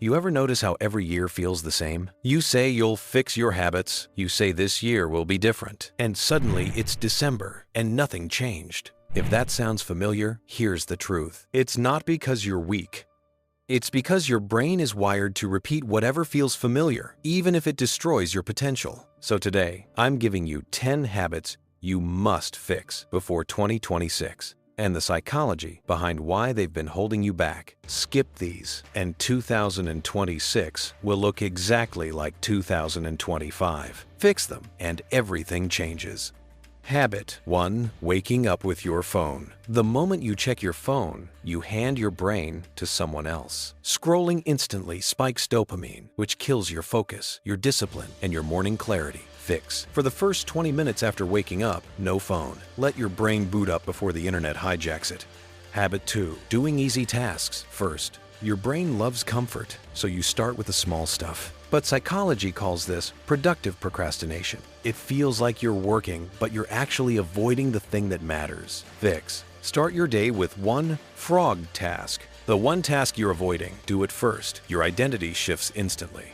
You ever notice how every year feels the same? You say you'll fix your habits, you say this year will be different, and suddenly it's December and nothing changed. If that sounds familiar, here's the truth. It's not because you're weak. It's because your brain is wired to repeat whatever feels familiar, even if it destroys your potential. So today, I'm giving you 10 habits you must fix before 2026. And the psychology behind why they've been holding you back. Skip these, and 2026 will look exactly like 2025. Fix them, and everything changes. Habit 1. Waking up with your phone. The moment you check your phone, you hand your brain to someone else. Scrolling instantly spikes dopamine, which kills your focus, your discipline, and your morning clarity. Fix. For the first 20 minutes after waking up, no phone. Let your brain boot up before the internet hijacks it. Habit 2. Doing easy tasks first. Your brain loves comfort, so you start with the small stuff. But psychology calls this productive procrastination. It feels like you're working, but you're actually avoiding the thing that matters. Fix. Start your day with one frog task. The one task you're avoiding, do it first. Your identity shifts instantly.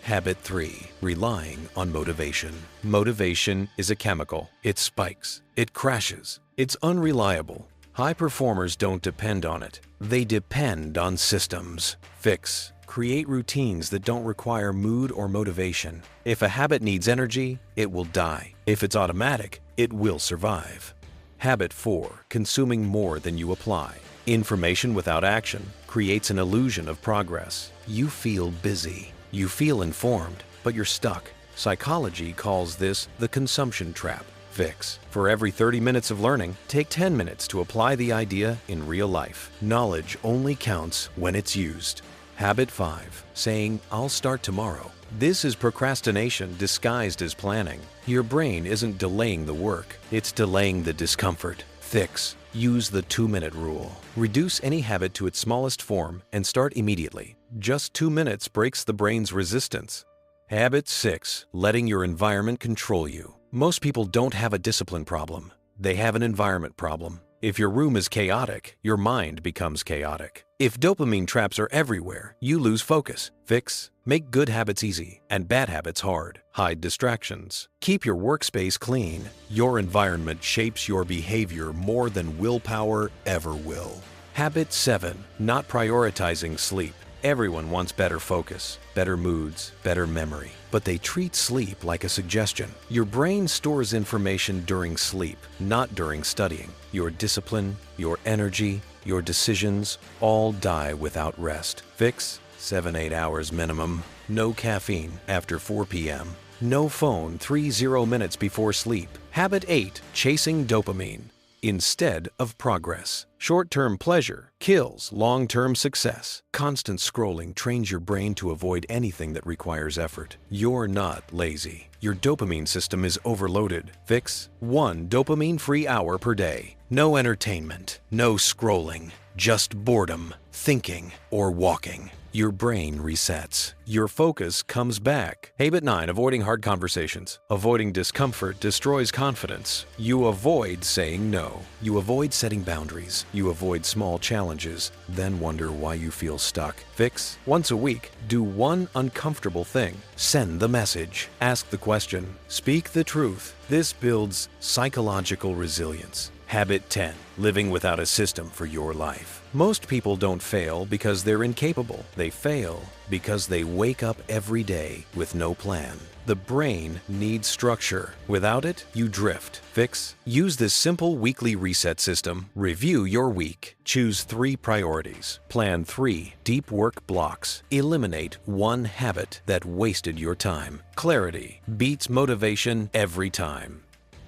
Habit 3. Relying on motivation. Motivation is a chemical. It spikes. It crashes. It's unreliable. High performers don't depend on it. They depend on systems. Fix. Create routines that don't require mood or motivation. If a habit needs energy, it will die. If it's automatic, it will survive. Habit 4. Consuming more than you apply. Information without action creates an illusion of progress. You feel busy. You feel informed, but you're stuck. Psychology calls this the consumption trap. Fix. For every 30 minutes of learning, take 10 minutes to apply the idea in real life. Knowledge only counts when it's used. Habit 5. Saying, I'll start tomorrow. This is procrastination disguised as planning. Your brain isn't delaying the work, it's delaying the discomfort. Fix. Use the 2-minute rule. Reduce any habit to its smallest form and start immediately. Just 2 minutes breaks the brain's resistance. Habit 6. Letting your environment control you. Most people don't have a discipline problem. They have an environment problem. If your room is chaotic, your mind becomes chaotic. If dopamine traps are everywhere, you lose focus. Fix. Make good habits easy and bad habits hard. Hide distractions. Keep your workspace clean. Your environment shapes your behavior more than willpower ever will. Habit 7. Not prioritizing sleep. Everyone wants better focus, better moods, better memory, but they treat sleep like a suggestion. Your brain stores information during sleep, not during studying. Your discipline, your energy, your decisions all die without rest. Fix. 7-8 hours minimum. No caffeine after 4 p.m. No phone 30 minutes before sleep. Habit 8. Chasing dopamine instead of progress. Short-term pleasure kills long-term success. Constant scrolling trains your brain to avoid anything that requires effort. You're not lazy. Your dopamine system is overloaded. Fix. 1 dopamine-free hour per day. No entertainment, no scrolling, just boredom, thinking, or walking. Your brain resets. Your focus comes back. Habit 9. Avoiding hard conversations. Avoiding discomfort destroys confidence. You avoid saying no. You avoid setting boundaries. You avoid small challenges, then wonder why you feel stuck. Fix. Once a week, do one uncomfortable thing. Send the message. Ask the question. Speak the truth. This builds psychological resilience. Habit 10. Living without a system for your life. Most people don't fail because they're incapable. They fail because they wake up every day with no plan. The brain needs structure. Without it, you drift. Fix. Use this simple weekly reset system. Review your week. Choose 3 priorities. Plan 3 deep work blocks. Eliminate 1 habit that wasted your time. Clarity beats motivation every time.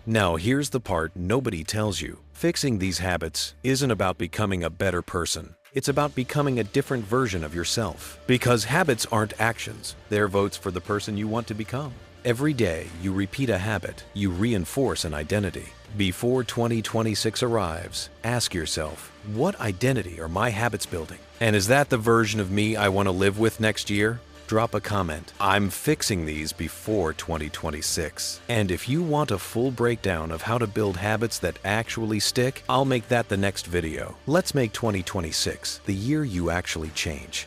Now here's the part nobody tells you. Fixing these habits isn't about becoming a better person. It's about becoming a different version of yourself. Because habits aren't actions, they're votes for the person you want to become. Every day you repeat a habit, you reinforce an identity. Before 2026 arrives, ask yourself, what identity are my habits building? And is that the version of me I want to live with next year? Drop a comment. I'm fixing these before 2026. And if you want a full breakdown of how to build habits that actually stick, I'll make that the next video. Let's make 2026 the year you actually change.